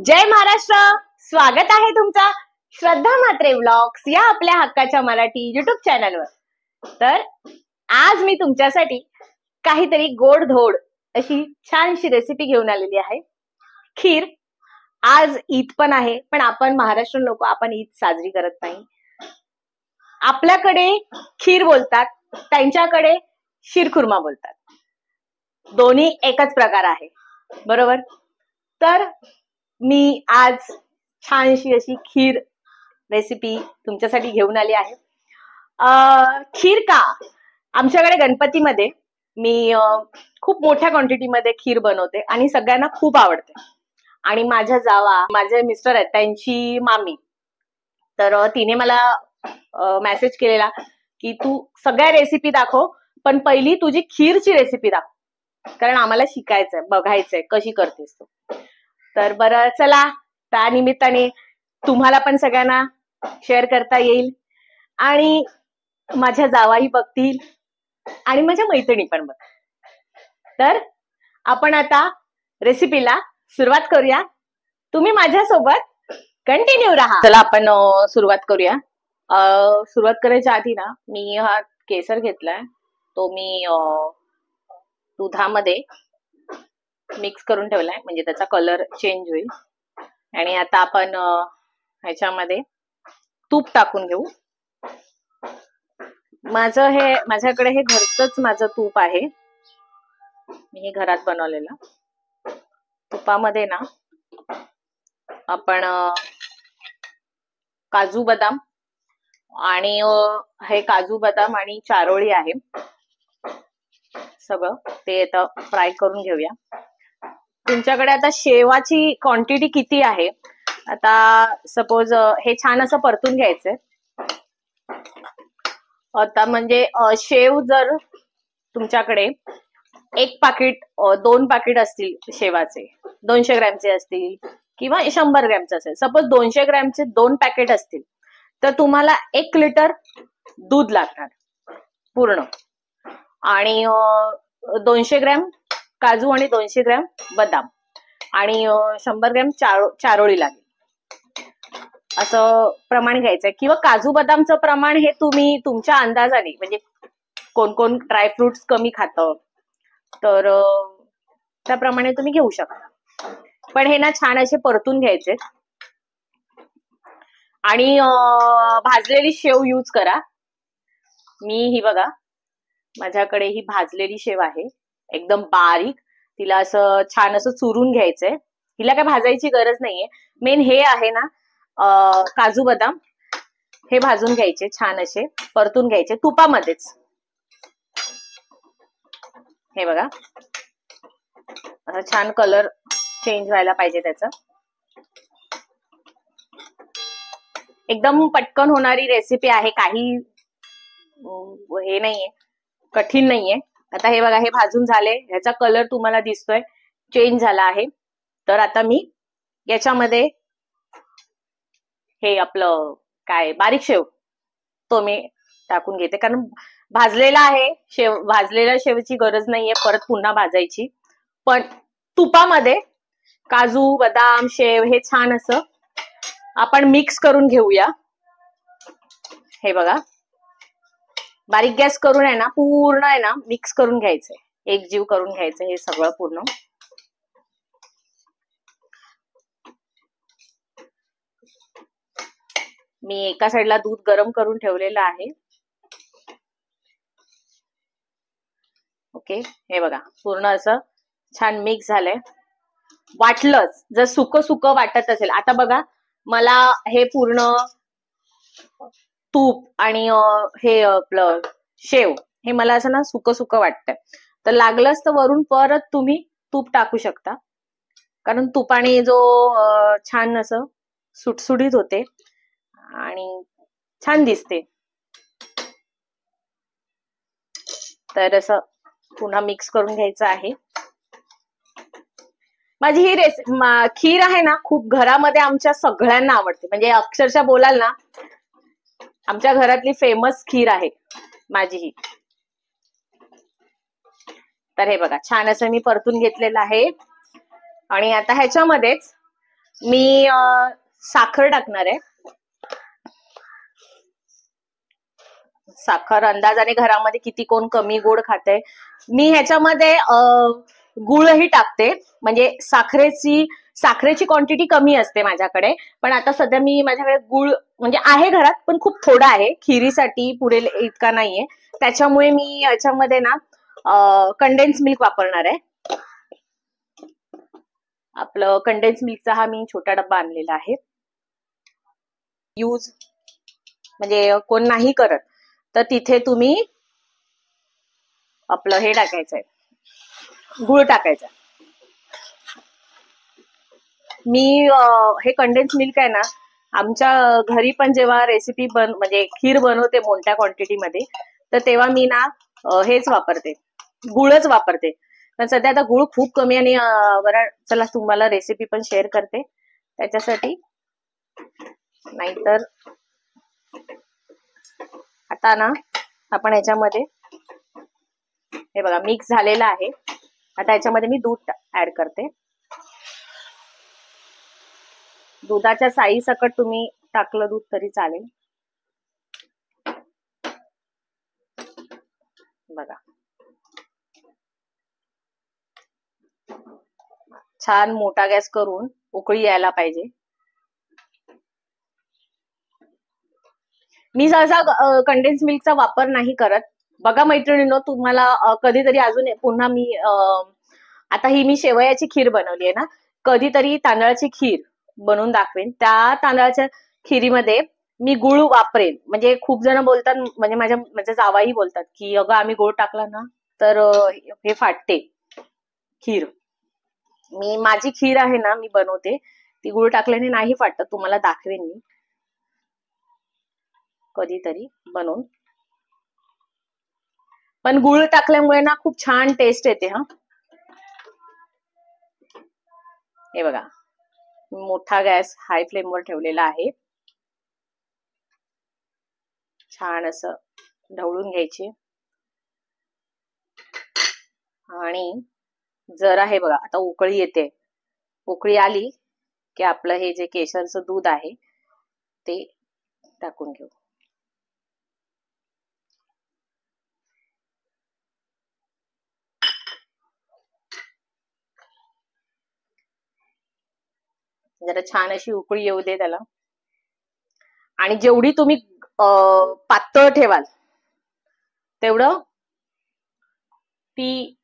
जय महाराष्ट्र. स्वागत आहे तुमचा श्रद्धा म्हात्रे व्लॉग्स या आपल्या हक्काच्या मराठी युट्यूब चॅनलवर. तर आज मी तुमच्यासाठी काहीतरी गोडधोड अशी छानशी रेसिपी घेऊन आलेली आहे. खीर. आज ईद पण आहे, पण आपण महाराष्ट्रीयन लोक आपण ईद साजरी करत नाही. आपल्याकडे खीर बोलतात, त्यांच्याकडे शीरखुर्मा बोलतात. दोन्ही एकच प्रकार आहे, बरोबर. तर मी आज छानशी अशी खीर रेसिपी तुमच्यासाठी घेऊन आली आहे. खीर का, आमच्याकडे गणपतीमध्ये मी खूप मोठ्या क्वांटिटीमध्ये खीर बनवते आणि सगळ्यांना खूप आवडते. आणि माझ्या जावा, माझे मिस्टर आहेत, त्यांची मामी, तर तिने मला मेसेज केलेला की तू सगळ्या रेसिपी दाखव, पण पहिली तुझी खीरची रेसिपी दाखव, कारण आम्हाला शिकायचंय, बघायचंय कशी करतेस तू. तर बरं, चला त्या निमित्ताने तुम्हाला पण सगळ्यांना शेअर करता येईल आणि माझ्या जावाही बघतील आणि माझ्या मैत्रिणी पण बघ. तर आपण आता रेसिपीला सुरुवात करूया. तुम्ही माझ्यासोबत कंटिन्यू राहा. चला आपण सुरुवात करूया. सुरुवात करायच्या आधी ना, मी हा केसर घेतलाय, तो मी दुधामध्ये मिक्स करून ठेवलाय, म्हणजे त्याचा कलर चेंज होईल. आणि आता आपण ह्याच्यामध्ये तूप टाकून घेऊ. माझ्याकडे हे घरचंच माझं तूप आहे, मी हे घरात बनवलेलं. तुपामध्ये ना आपण काजू बदाम आणि हे काजू बदाम आणि चारोळी आहे, सगळं ते आता फ्राय करून घेऊया. तुमच्याकडे आता शेवाची क्वांटिटी किती आहे, आता सपोज हे छान असं परतून घ्यायचंय. आता म्हणजे शेव जर तुमच्याकडे एक पाकिट, 2 पाकिट असतील शेवाचे, 200 ग्रॅमचे असतील किंवा 100 ग्रॅमचे असेल, सपोज 200 ग्रॅमचे 2 पॅकेट असतील, तर तुम्हाला 1 लिटर दूध लागणार पूर्ण. आणि 200 ग्रॅम काजू आणि 200 ग्रॅम बदाम आणि 100 ग्रॅम चारोळी लागेल, असं प्रमाण घ्यायचंय. किंवा काजू बदामचं प्रमाण हे तुम्ही तुमच्या अंदाजाने, म्हणजे कोण कोण ड्रायफ्रुट्स कमी खातं, तर त्याप्रमाणे तुम्ही घेऊ शकता. पण हे ना छान असे परतून घ्यायचे आणि भाजलेली शेव यूज करा. मी ही बघा, माझ्याकडे ही भाजलेली शेव आहे, एकदम बारीक. तिला असं छान असं चुरून घ्यायचंय. हिला काय भाजायची गरज नाहीये. मेन हे आहे ना, काजू बदाम हे भाजून घ्यायचे, छान असे परतून घ्यायचे तुपामध्येच. हे बघा, असं छान कलर चेंज व्हायला पाहिजे त्याचा. एकदम पटकन होणारी रेसिपी आहे, काही हे नाहीये, कठीण नाहीये. आता हे बघा, हे भाजून झाले, ह्याचा कलर तुम्हाला दिसतोय चेंज झाला आहे. तर आता मी याच्यामध्ये हे आपलं काय बारीक शेव तो मी टाकून घेते, कारण भाजलेला आहे शेव. भाजलेल्या शेवची गरज नाहीये परत पुन्हा भाजायची. पण तुपामध्ये काजू बदाम शेव हे छान असं आपण मिक्स करून घेऊया. हे बघा, बारीक गॅस करून आहे ना, पूर्ण आहे ना मिक्स करून घ्यायचंय, एकजीव करून घ्यायचं हे सगळं पूर्ण. मी एका साईडला दूध गरम करून ठेवलेलं आहे. ओके, हे बघा पूर्ण असं छान मिक्स झालंय. वाटलंच जर सुकं सुकं वाटत असेल, आता बघा मला हे पूर्ण तूप आणि हे आपलं शेव हे मला असं ना सुकं सुकं वाटतंय, तर लागलंच तर वरून परत तुम्ही तूप टाकू शकता, कारण तुपाने जो छान असं सुटसुटीत होते आणि छान दिसते. तर असं पुन्हा मिक्स करून घ्यायचं आहे. माझी ही खीर आहे ना, खूप घरामध्ये आमच्या सगळ्यांना आवडते, म्हणजे अक्षरशः बोलाल ना, आमच्या घरातली फेमस खीर आहे माझी ही. तर हे बघा, छान असं मी परतून घेतलेलं आहे. आणि आता ह्याच्यामध्येच मी साखर टाकणार आहे. साखर अंदाजाने घरामध्ये किती कोण कमी गोड खाते. मी ह्याच्यामध्ये गुळही टाकते, म्हणजे साखरेची क्वांटिटी कमी असते माझ्याकडे. पण आता सध्या माझ्याकडे गुळ म्हणजे आहे घरात, पण खूप थोडा आहे, खिरीसाठी पुरेल इतका नाहीये. त्याच्यामुळे मी याच्यामध्ये ना कंडेन्स मिल्क वापरणार आहे. आपलं कंडेन्स मिल्कचा हा मी छोटा डब्बा आणलेला आहे. यूज म्हणजे कोण नाही करत तर तिथे तुम्ही आपलं हे टाकायचंय, गुळ टाकायचा. मी हे कंडेन्स मिल्क आहे ना, आमच्या घरी पण जेव्हा रेसिपी म्हणजे खीर बनवते मोठ्या क्वांटिटीमध्ये, तर तेव्हा मी ना हेच वापरते, गुळच वापरते. पण सध्या आता गुळ खूप कमी आणि बरं चला तुम्हाला रेसिपी पण शेअर करते त्याच्यासाठी. नाहीतर आता ना आपण याच्यामध्ये हे बघा मिक्स झालेलं आहे. आता याच्यामध्ये मी दूध ऍड करते. दुधाच्या साई सकट तुम्ही टाकलं दूध तरी चालेल. बघा छान मोठा गॅस करून उकळी यायला पाहिजे. मी सहसा कंडेन्स मिल्कचा वापर नाही करत. बघा मैत्रिणींनो, तुम्हाला कधीतरी अजून पुन्हा मी आता ही मी शेवयाची खीर बनवली आहे ना, कधीतरी तांदळाची खीर बनवून दाखवेन. त्या तांदळाच्या खिरीमध्ये मी गुळ वापरेन. म्हणजे खूप जण बोलतात, म्हणजे माझ्या जावाही बोलतात की अगं आम्ही गुळ टाकला ना तर हे फाटते खीर. माझी खीर आहे ना, मी बनवते ती गुळ टाकल्याने नाही फाटत. तुम्हाला दाखवेन मी कधीतरी बनवून. पण गुळ टाकल्यामुळे ना खूप छान टेस्ट येते. हा हे बघा, मोठा गॅस हाय फ्लेमवर ठेवलेला आहे. छान असं ढवळून घ्यायचे. आणि जरा हे बघा आता उकळी येते. उकळी आली की आपलं हे जे केशरचं दूध आहे ते टाकून घेऊ. जरा छान अशी उकळी येऊ दे त्याला. आणि जेवढी तुम्ही पातळ ठेवाल तेवढं ती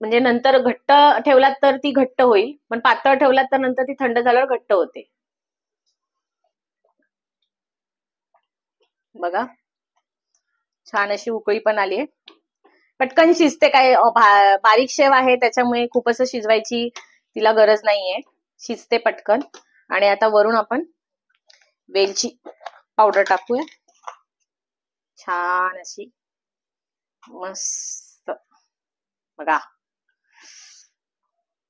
म्हणजे नंतर घट्ट ठेवलात तर ती घट्ट होईल, पण पातळ ठेवलात तर नंतर ती थंड झाल्यावर घट्ट होते. बघा छान अशी उकळी पण आली आहे. पटकन शिजते. काय बारीक शेव आहे त्याच्यामुळे खूप असं शिजवायची तिला गरज नाहीये, शिजते पटकन. आणि आता वरून आपण वेलची पावडर टाकूया. छान अशी मस्त. बघा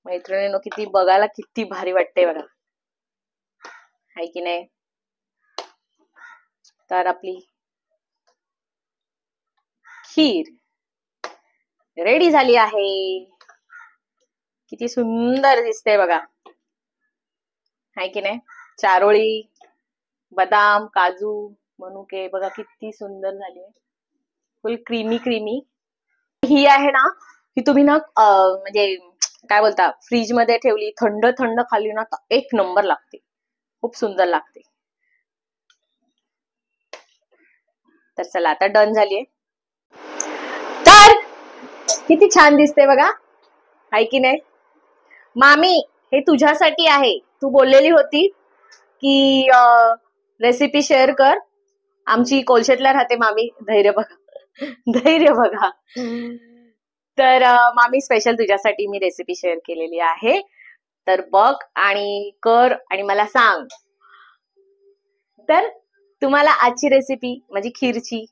मैत्रिणींनो, किती बघायला किती भारी वाटते बघा, आहे की नाही. तर आपली खीर रेडी झाली आहे. किती सुंदर दिसते बघा, आहे की नाही. चारोळी, बदाम, काजू, मनुके बघा किती सुंदर झाली आहे. फुल क्रीमी क्रीमी ही आहे ना. ही तुम्ही ना म्हणजे काय बोलता, फ्रीज मध्ये ठेवली, थंड थंड खाली ना एक नंबर लागते, खूप सुंदर लागते. तर चला आता डन झालीये. तर किती छान दिसते बघा, आहे की नाही. मामी हे तुझ्यासाठी आहे. तू बोललेली होती की रेसिपी शेअर कर. आमची कोलशेतला राहते मामी. धैर्य बघा, धैर्य बघा. तर मामी स्पेशल तुझ्यासाठी मी रेसिपी शेअर केलेली आहे. तर बघ आणि कर आणि मला सांग. तर तुम्हाला आजची रेसिपी माझी खीरची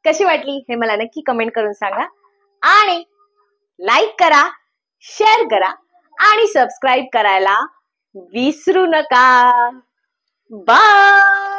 कशी वाटली हे मला नक्की कमेंट करून सांगा. आणि लाईक करा, शेअर करा आणि सबस्क्राईब करायला विसरू नका. बाय.